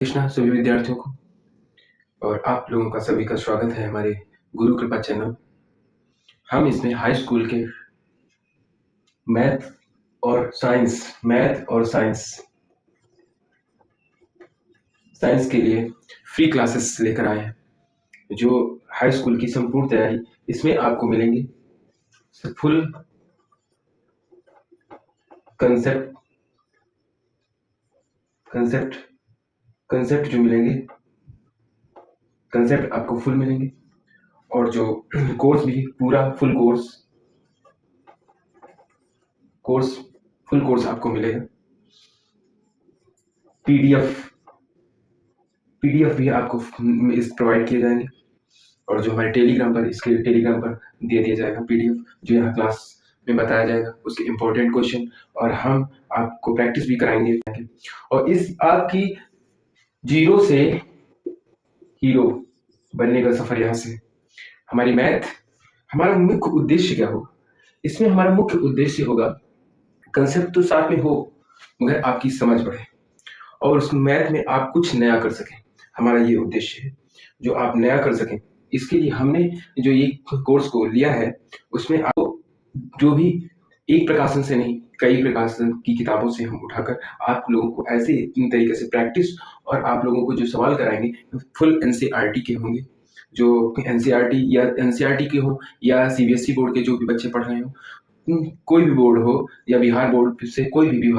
कृष्णा सभी विद्यार्थियों को और आप लोगों का सभी का स्वागत है हमारे गुरु कृपा चैनल। हम इसमें हाई स्कूल के मैथ और साइंस के लिए फ्री क्लासेस लेकर आए हैं। जो हाई स्कूल की संपूर्ण तैयारी इसमें आपको मिलेंगे। फुल कंसेप्ट कंसेप्ट कंसेप्ट जो मिलेंगे, कंसेप्ट आपको फुल मिलेंगे और जो कोर्स भी पूरा फुल कोर्स आपको मिलेगा। पीडीएफ भी आपको इस प्रोवाइड किए जाएंगे और जो हमारे टेलीग्राम पर दे दिया जाएगा पीडीएफ, जो यहाँ क्लास में बताया जाएगा उसके इम्पोर्टेंट क्वेश्चन, और हम आपको प्रैक्टिस भी कराएंगे। और इस आपकी जीरो से हीरो बनने का सफर यहाँ से हमारी मैथ, हमारा मुख्य उद्देश्य क्या होगा इसमें? हमारा मुख्य उद्देश्य होगा कंसेप्ट तो साथ में हो मगर आपकी समझ बढ़े और उस मैथ में आप कुछ नया कर सकें। हमारा ये उद्देश्य है, जो आप नया कर सकें। इसके लिए हमने जो ये कोर्स को लिया है उसमें आपको जो भी एक प्रकाशन से नहीं, कई प्रकाशन की किताबों से हम उठाकर आप लोगों को ऐसे तरीके से प्रैक्टिस और आप लोगों को जो सवाल कराएंगे फुल एनसीईआरटी के होंगे। जो एनसीईआरटी के हो या सीबीएसई बोर्ड के जो भी बच्चे पढ़ रहे हो, कोई भी बोर्ड हो या बिहार बोर्ड से कोई भी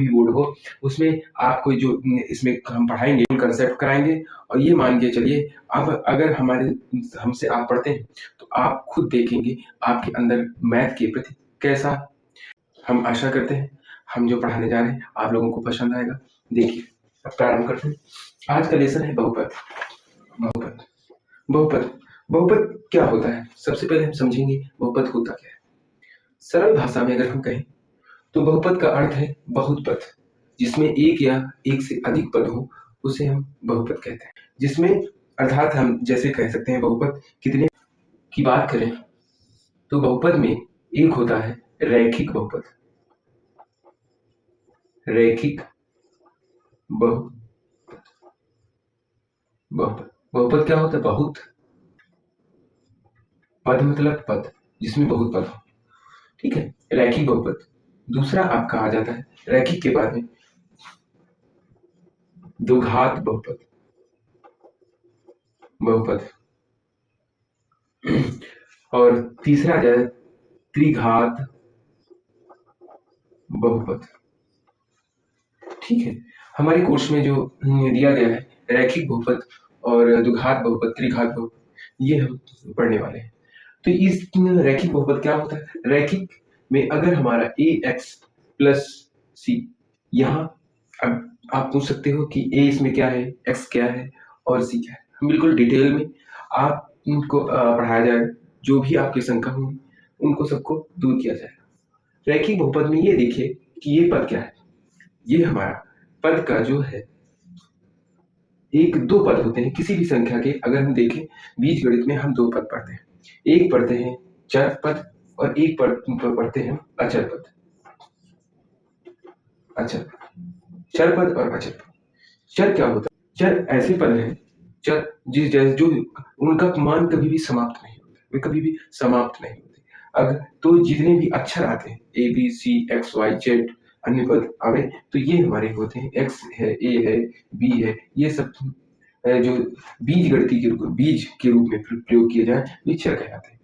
बोर्ड हो, उसमें आपको जो इसमें हम पढ़ाएंगे कंसेप्ट कराएंगे। और ये मान के चलिए, अब अगर हमसे आप पढ़ते हैं तो आप खुद देखेंगे आपके अंदर मैथ के प्रति कैसा। हम आशा करते हैं हम जो पढ़ाने जा रहे हैं आप लोगों को पसंद आएगा। देखिए, अब प्रारंभ करते हैं। आज का लेसन है बहुपद। बहुपद क्या होता है, सबसे पहले हम समझेंगे बहुपद होता क्या है। सरल भाषा में अगर हम कहें तो बहुपद का अर्थ है बहुत पद, जिसमें एक या एक से अधिक पद हो उसे हम बहुपद कहते हैं। जिसमें अर्थात हम जैसे कह सकते हैं बहुपद कितने की बात करें तो बहुपद में एक होता है रैखिक बहुपद। रैखिक बहुपद क्या होता है? बहुत पद मतलब पद जिसमें बहुत पद हो, ठीक है, रैखिक बहुपद। दूसरा आपका आ जाता है रैखिक के बाद में द्विघात बहुपद और तीसरा आ जाए त्रिघात बहुपद। ठीक है, हमारे कोर्स में जो दिया गया है रैखिक बहुपद और द्विघात बहुपद, त्रिघात बहुपद, ये हम पढ़ने वाले हैं। तो इस रैखिक बहुपद क्या होता है? रैखिक में अगर हमारा ए एक्स प्लस सी, यहाँ अब आप पूछ सकते हो कि ए इसमें क्या है, एक्स क्या है और सी क्या है। हम बिल्कुल डिटेल में आप उनको पढ़ाया जाएगा। जो भी आपकी शंका होंगी उनको सबको दूर किया जाएगा। रैखिक बहुपद में ये देखिए कि ये पद क्या है। ये हमारा पद का जो है एक दो पद होते हैं किसी भी संख्या के। अगर हम देखें बीज गणित में हम दो पद पढ़ते हैं, एक पढ़ते हैं चर पद और एक पढ़ते हैं अचर पद। चर पद और अचर पद। चर क्या होता है? चर ऐसे पद हैं, चर जो उनका मान कभी भी समाप्त नहीं होता, वे कभी भी समाप्त नहीं होते। अगर तो जितने भी अक्षर आते हैं A B C X Y Z अन्य पद आवे तो ये हमारे होते हैं एक्स है, ए है, बी है, ये सब जो बीज के रूप में प्रयोग किए जाए वे चर कहलाते हैं।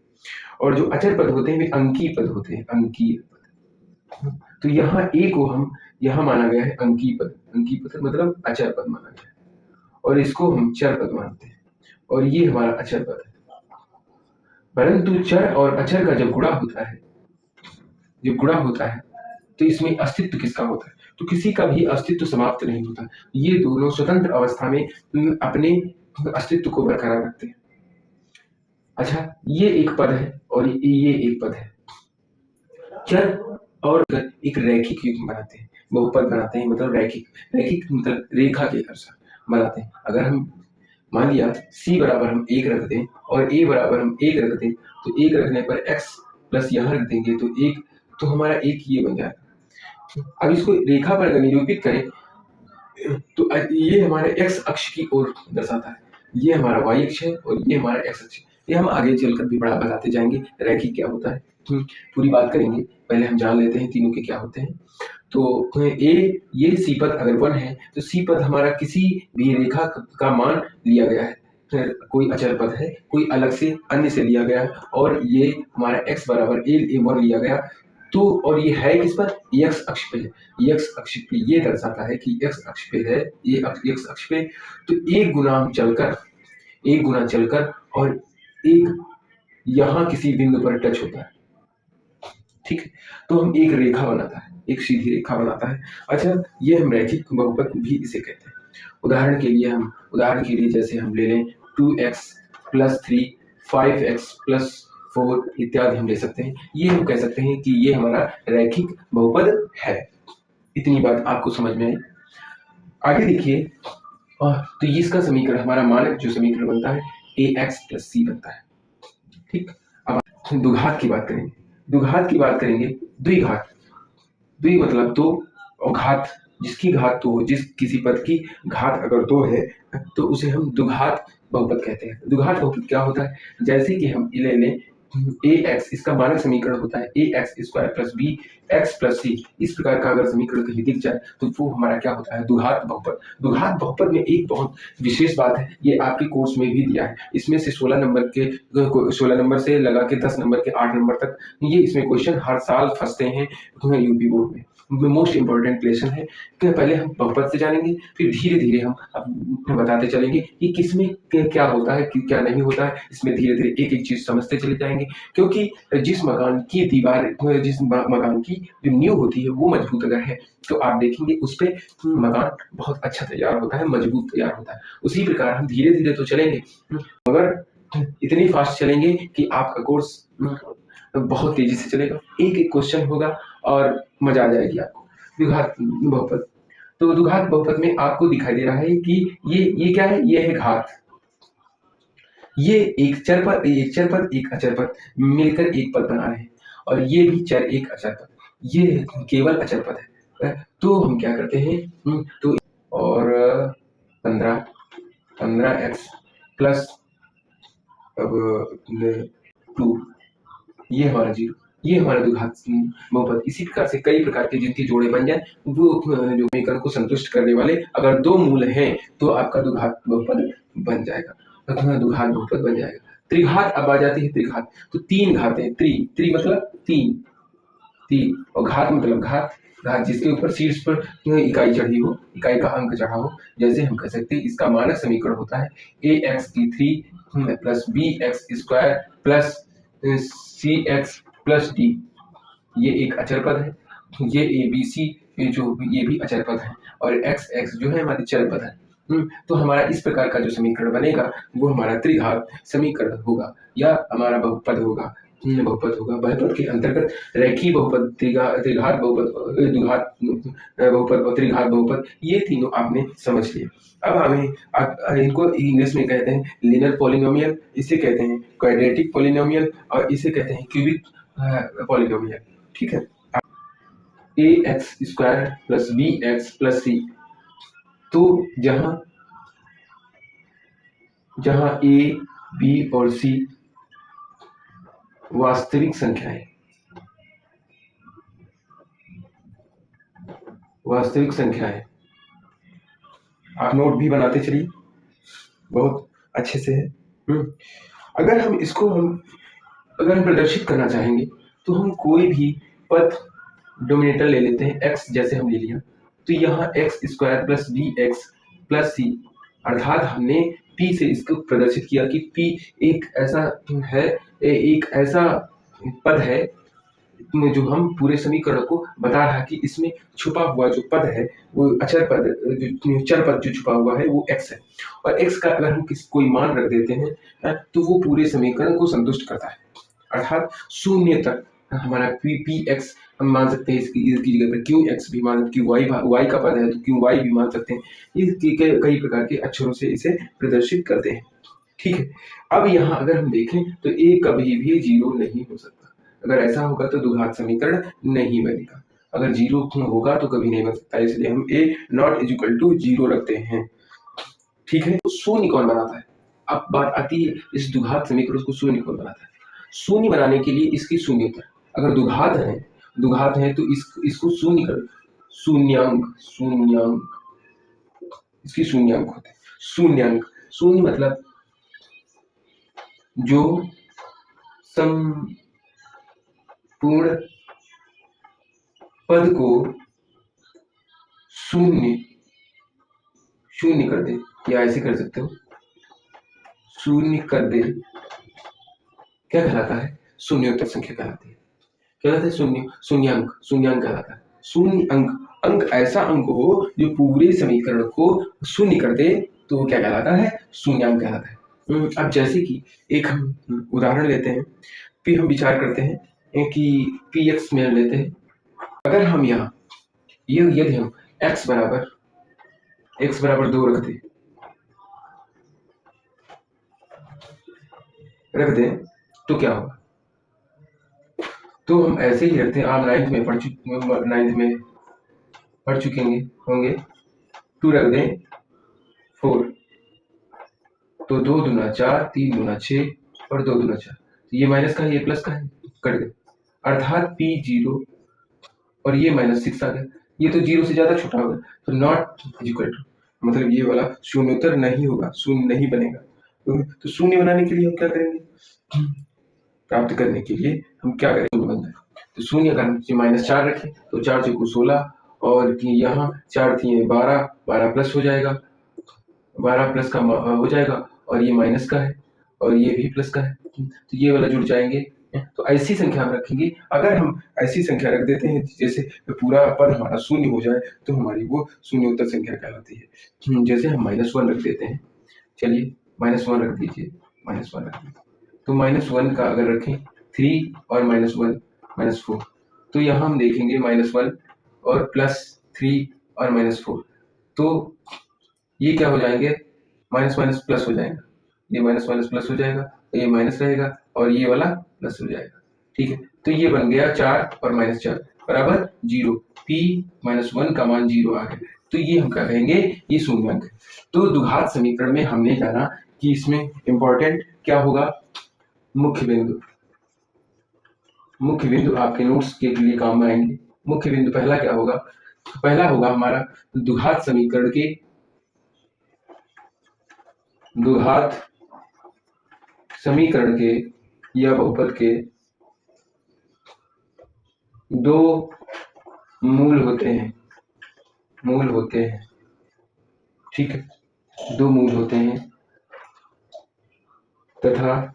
और जो अचर पद होते हैं वे अंकीय पद होते हैं, अंकीय पद। तो यहाँ ए को हम यहाँ माना गया है अंकीय पद मतलब अचर पद माना गया है और इसको हम चर पद मानते हैं और ये हमारा अचर पद है। परंतु चर और अचर का जब गुणा होता है तो इसमें अस्तित्व किसका होता है? तो किसी का भी अस्तित्व समाप्त नहीं होता। ये दोनों स्वतंत्र अवस्था में अपने अस्तित्व को बरकरार रखते हैं। अच्छा, ये एक पद है और ये एक पद है। चर और एक रैखिक युग्म बनाते हैं, बहुपद बनाते हैं, मतलब रैखिक मतलब रेखा के अनुसार बनाते हैं। अगर हम मान लिया c बराबर हम 1 रख दें और a बराबर हम 1 रख दें तो 1 रखने पर x प्लस यहाँ रख देंगे तो 1, तो हमारा एक ये बन जाएगा। अब इसको रेखा पर अगर निरूपित करें तो ये हमारे एक्स अक्ष की ओर दर्शाता है, ये हमारा वाई अक्ष है और ये हमारा एक्स अक्ष है। ये हम आगे चलकर भी बड़ा बताते जाएंगे रैखिक क्या होता है, पूरी बात करेंगे। पहले हम जान लेते हैं तीनों के क्या होते हैं। तो ये सी पद अगर 1 है तो सी पद हमारा किसी भी रेखा का मान लिया गया है, फिर कोई अचर पद है, कोई अलग से अन्य से लिया गया है, और ये हमारा x बराबर a1 लिया गया। तो और ये है किस पर, x अक्ष पे है। x अक्ष पे ये दर्शाता है कि x अक्ष पे है, ये x अक्ष पे तो एक गुना चलकर और एक यहाँ किसी बिंदु पर टच होता है, ठीक है। तो हम एक रेखा बनाता है, एक सीधी रेखा बनाता है। अच्छा, ये हम रैखिक बहुपद भी इसे कहते हैं। उदाहरण के लिए जैसे हम ले लें 2x प्लस 3, 5x प्लस 4 इत्यादि हम ले सकते हैं। ये हम कह सकते हैं कि ये हमारा रैखिक बहुपद है। इतनी बात आपको समझ में आई। आगे देखिए, तो इसका समीकरण, हमारा मानक जो समीकरण बनता है ax प्लस c बनता है, ठीक। अब द्विघात की बात करेंगे। द्विघात द्वि मतलब दो, और घात जिसकी घात दो, जिस किसी पद की घात अगर 2 है तो उसे हम द्विघात बहुपद कहते हैं। द्विघात बहुपद क्या होता है, जैसे कि हम ले लें ax, इसका मानक समीकरण होता है ax square plus b x plus c। इस प्रकार का अगर समीकरण कहीं दिख जाए तो वो हमारा क्या होता है, द्विघात बहुपद। द्विघात बहुपद में एक बहुत विशेष बात है, ये आपके कोर्स में भी दिया है। इसमें से 16 नंबर से लगा के 10 नंबर के 8 नंबर तक ये इसमें क्वेश्चन हर साल फंसते हैं यूपी बोर्ड में। मोस्ट इंपॉर्टेंट लेसन है कि पहले हम बहुपद से जानेंगे, फिर धीरे धीरे हम बताते चलेंगे कि किसमें क्या होता है, क्या नहीं होता है। इसमें धीरे धीरे एक एक चीज समझते चले जाएंगे, क्योंकि जिस मकान की दीवार, जिस मकान की जो नींव होती है वो मजबूत अगर है तो आप देखेंगे उस पर मकान बहुत अच्छा तैयार होता है, मजबूत तैयार होता है। उसी प्रकार हम धीरे धीरे तो चलेंगे, मगर इतनी फास्ट चलेंगे कि आपका कोर्स बहुत तेजी से चलेगा, एक एक क्वेश्चन होगा और मजा आ जाएगी आपको। द्विघात बहुपद, तो द्विघात बहुपद में आपको दिखाई दे रहा है कि ये क्या है, ये है घात। ये एक चर पद, एक अचर पद मिलकर एक पद बना रहे हैं, और ये भी चर एक अचर पद, ये केवल अचर पद है। तो हम क्या करते हैं, तो और 15x प्लस अब 2, ये हमारा 0, ये हमारा द्विघात बहुपद। इसी प्रकार से कई प्रकार के जिनके जोड़े बन जाए, वो जो समीकरण को संतुष्ट करने वाले अगर 2 मूल हैं तो आपका द्विघात बहुपद बन जाएगा, द्विघात बहुपद बन जाएगा। त्रिघात अब आ जाती है, त्रिघात तो 3 घातें, त्रि मतलब 3 और घात मतलब घात जिसके ऊपर शीर्ष पर इकाई चढ़ी हो, इकाई का अंक चढ़ा हो। जैसे हम कह सकते हैं इसका मानक समीकरण होता है ax की 3 plus bx square plus cx plus d। ये एक अचर पद है, ये abc ये भी अचर पद है, और x जो है हमारी चर पद है। तो हमारा इस प्रकार का जो समीकरण बनेगा वो हमारा त्रिघात समीकरण होगा, या हमारा बहुपद बहुपद के अंतर्गत रेखी बहुपद, त्रिघात बहुपद, द्विघात बहुपद और त्रिघात बहुपद, ये तीनों आपने समझ लिए। अब हमें इनको इंग्लिश में कहते हैं लीनियर पॉलिनोमियल, इसे कहते हैं क्वाड्रेटिक पॉलिनोमियल, और इसे कहते हैं क्यूबिक पॉलिनोमियल, ठीक है। ax square plus bx plus c, तो जहां a, b और c वास्तविक संख्या है। आप नोट भी बनाते चलिए, बहुत अच्छे से है। अगर हम इसको अगर हम प्रदर्शित करना चाहेंगे तो हम कोई भी पद डोमिनेटर ले लेते हैं, x जैसे हम ले लिया, तो यहाँ x square plus bx plus c, अर्थात हमने p से इसको प्रदर्शित किया कि p एक ऐसा पद है जो हम पूरे समीकरण को बता रहा है कि इसमें छुपा हुआ जो पद है वो अचर पद, जो चर पद जो छुपा हुआ है वो x है, और x का अगर हम कोई मान रख देते हैं तो वो पूरे समीकरण को संतुष्ट करता है, अर्थात 0 तक हमारा px हम मान सकते हैं, इसकी जगह पर qx भी मान सकते हैं, y का पद है तो qy भी मान सकते हैं। इसके कई प्रकार के अक्षरों से इसे प्रदर्शित करते हैं, ठीक है। अब यहाँ अगर हम देखें तो a कभी भी 0 नहीं हो सकता, अगर ऐसा होगा तो द्विघात समीकरण नहीं बनेगा। अगर जीरो होगा तो कभी नहीं बन सकता, इसलिए हम a not is equal to zero रखते हैं। ठीक है, तो शून्य कौन बनाता है? अब बात आती है इस द्विघात समीकरण को शून्य कौन बनाता है? शून्य बनाने के लिए इसकी शून्यता, अगर द्विघात है तो इसको शून्य कर, शून्यांक इसकी शून्यांक होते हैं। शून्यांक, शून्य मतलब जो संपूर्ण पद को शून्य कर दे, या ऐसे कर सकते हो, शून्य कर दे, क्या कहलाता है? शून्योत्तर संख्या कहलाती है। कहलाता है शून्यांक कहलाता है। शून्य अंक ऐसा अंक हो जो पूरे समीकरण को शून्य कर दे, तो वो क्या कहलाता है? शून्यांक कहलाता है। अब जैसे कि एक हम उदाहरण लेते हैं, फिर हम विचार करते हैं कि पी एक्स में लेते हैं। अगर हम यहाँ यदि हम x बराबर 2 रख दें तो क्या होगा? तो हम ऐसे ही रखते हैं, आप 9th में पढ़ चुके होंगे। 2 रख दें 4, तो 2 दूना 4, 3 दूना 6 और 2 दूना 4, तो ये माइनस का है, ये प्लस का है, कट गए, अर्थात p 0 और ये -6 आ गया। ये तो 0 से ज्यादा छोटा होगा, तो नॉट इक्वल टू, मतलब ये वाला शून्योत्तर नहीं होगा, शून्य नहीं बनेगा। तो शून्य बनाने के लिए हम क्या करेंगे? प्राप्त करने के लिए हम क्या करें? शून्य बन जाए, तो शून्य अगर हम -4 रखें तो 4 चौको 16, और यहाँ 4 थी 12, 12 प्लस हो जाएगा, 12 प्लस का हो जाएगा, और ये माइनस का है और ये भी प्लस का है, तो ये वाला जुड़ जाएंगे। तो ऐसी संख्या हम रखेंगे। अगर हम ऐसी संख्या रख देते हैं जैसे पूरा पद हमारा शून्य हो जाए, तो हमारी वो शून्योत्तर संख्या कहलाती है। जैसे हम -1 रख देते हैं, चलिए -1 रख दीजिए, -1 रख दीजिए, तो -1 का अगर रखें 3 और -1 -4, तो यहाँ हम देखेंगे -1 और +3 और -4, तो ये क्या हो जाएंगे? माइनस माइनस प्लस हो जाएगा, ये माइनस माइनस प्लस हो जाएगा, ये माइनस रहेगा और ये वाला प्लस हो जाएगा। ठीक है, तो ये बन गया 4 और -4 बराबर 0, p -1 का मान 0 आ गया, तो ये हम क्या कहेंगे? ये शून्यांक है। तो द्विघात समीकरण में हमने जाना कि इसमें इंपॉर्टेंट क्या होगा? मुख्य बिंदु आपके नोट्स के लिए काम में आएंगे। मुख्य बिंदु पहला क्या होगा? पहला होगा हमारा द्विघात समीकरण के या बहुपद के दो मूल होते हैं, ठीक है, 2 मूल होते हैं तथा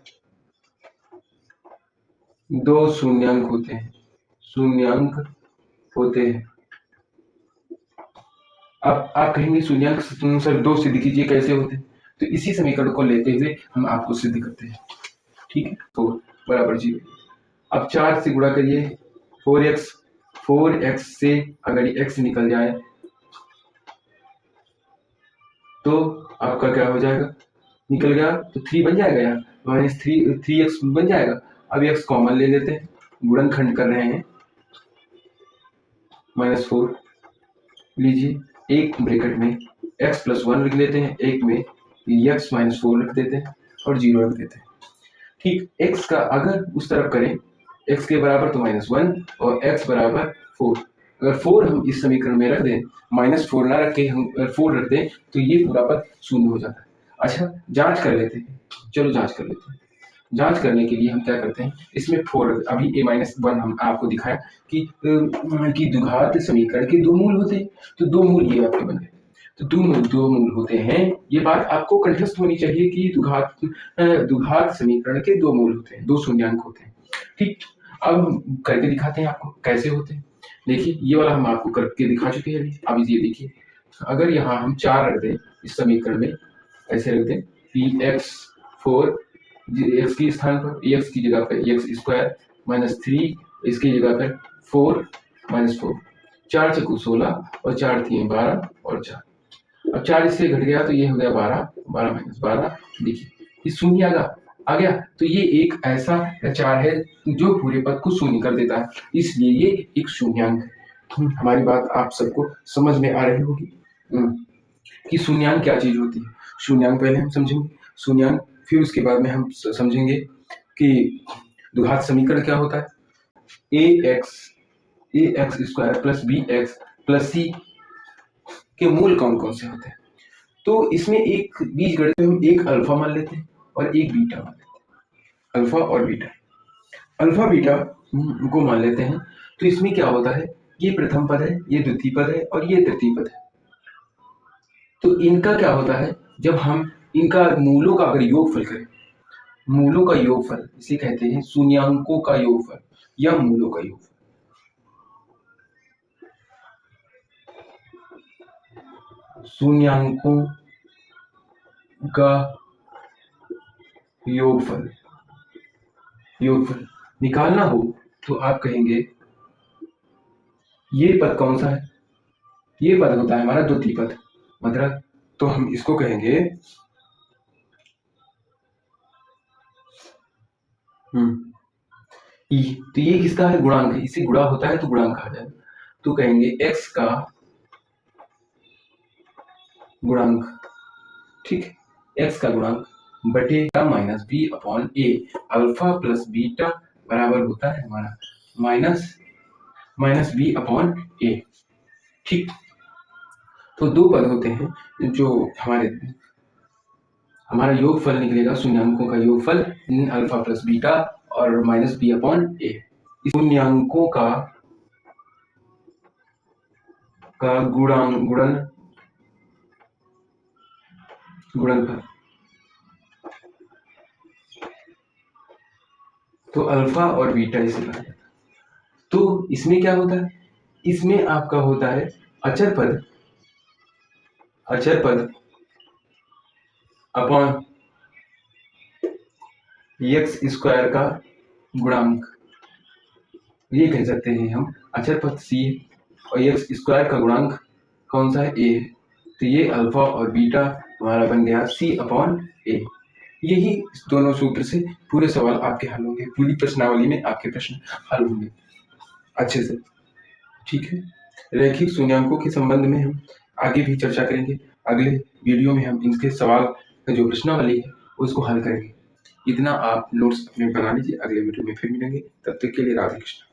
2 शून्यांक होते हैं। अब आप कहेंगे शून्यांक सर 2 सिद्ध कीजिए, कैसे होते हैं? तो इसी समीकरण को लेते हुए हम आपको सिद्ध करते हैं। ठीक है, 4 बराबर 0। अब 4 से गुणा करिए, 4x से अगर ये x निकल जाए तो आपका क्या हो जाएगा? निकल गया तो 3 बन जाएगा, यार -3x बन जाएगा। अब x कॉमन ले लेते हैं, गुणनखंड कर रहे हैं, -4 लीजिए, एक ब्रैकेट में x + 1 लिख लेते हैं, एक में x - 4 रख देते हैं और 0 रख देते हैं। ठीक, x का अगर उस तरफ करें, x के बराबर तो -1 और x बराबर 4, अगर 4 हम इस समीकरण में रख दें, -4 ना रख के हम 4 रख दें, तो ये पूरा पद शून्य हो जाता है। अच्छा, जांच कर लेते हैं, चलो जांच कर लेते हैं। जांच करने के लिए हम क्या करते हैं, इसमें 4 अभी a-1 हम आपको दिखाया कि द्विघात समीकरण के 2 मूल होते हैं, तो 2 मूल ये आपके बन गए, तो 2 मूल होते हैं। ये बात आपको कंठस्थ होनी चाहिए कि द्विघात समीकरण के 2 मूल होते हैं, 2 शून्यांक होते हैं। ठीक, अब हम करके दिखाते हैं आपको कैसे होते हैं। देखिए, ये वाला हम आपको करके दिखा चुके हैं अभी। अब ये देखिए, अगर यहाँ हम 4 रख दें इस समीकरण में, ऐसे रख दें, px4 x की स्थान पर, x की जगह पर x² -3, इसकी जगह पर 4 -4, 4 चौको 16 और 4 थी 12 और 4। अब 4 इससे घट गया तो ये हो गया 12, 12 - 12, देखिए ये शून्य आ गया। तो ये एक ऐसा 4 है जो पूरे पद को शून्य कर देता है, इसलिए ये एक शून्यांक है। हमारी बात आप सबको समझ में आ रही होगी कि शून्याङ्क क्या चीज होती है। शून्याङ्क पहले हम समझेंगे, शून्याङ्क, फिर उसके बाद में हम समझेंगे कि द्विघात समीकरण क्या होता है, x square plus b x plus c के मूल कौन कौन से होते हैं। तो इसमें एक बीजगणित में हम एक अल्फा मान लेते हैं और एक बीटा मान लेते हैं, अल्फा और बीटा। अल्फा बीटा को मान लेते हैं तो इसमें क्या होता है, ये प्रथम पद है, ये द्वितीय पद है और ये तृतीय पद है। तो इनका क्या होता है, जब हम इनका मूलों का अगर योगफल करें, मूलों का योगफल इसे कहते हैं शून्याङ्कों का योगफल या मूलों का योगफल। शून्याङ्कों का योगफल निकालना हो तो आप कहेंगे ये पद कौन सा है, ये पद होता है हमारा द्वितीय पद, मतलब तो हम इसको कहेंगे ई। तो ये किसका है, गुणांक है, इसे गुणा होता है तो गुणांक कहा जाएगा। तो कहेंगे x का गुणांक, ठीक है, x का गुणांक बटे माइनस बी अपॉन ए, अल्फा प्लस बीटा बराबर होता है हमारा माइनस बी अपॉन ए, ठीक। तो दो पद होते हैं जो हमारा योगफल निकलेगा, शून्याङ्कों का योगफल अल्फा प्लस बीटा और माइनस बी अपॉन ए। शून्याङ्कों का गुणनफल, तो अल्फा और बीटा इसे कहा जाता है। तो इसमें क्या होता है, इसमें आपका होता है अचर पद अपॉन एक्स स्क्वायर का गुणांक, ये कह सकते हैं हम अचर पद सी और एक्स स्क्वायर का गुणांक कौन सा है, ए। तो ये अल्फा और बीटा हमारा बन गया सी अपॉन ए। यही इस दोनों सूत्र से पूरे सवाल आपके हल होंगे, पूरी प्रश्नावली में आपके प्रश्न हल होंगे अच्छे से, ठीक है। रैखिक शून्याङ्कों के संबंध में हम आगे भी चर्चा करेंगे, अगले वीडियो में हम इनके सवाल का जो प्रश्नावली है उसको हल करेंगे। इतना आप नोट्स अपने बना लीजिए, अगले वीडियो में फिर मिलेंगे, तब तक के लिए राधे कृष्ण।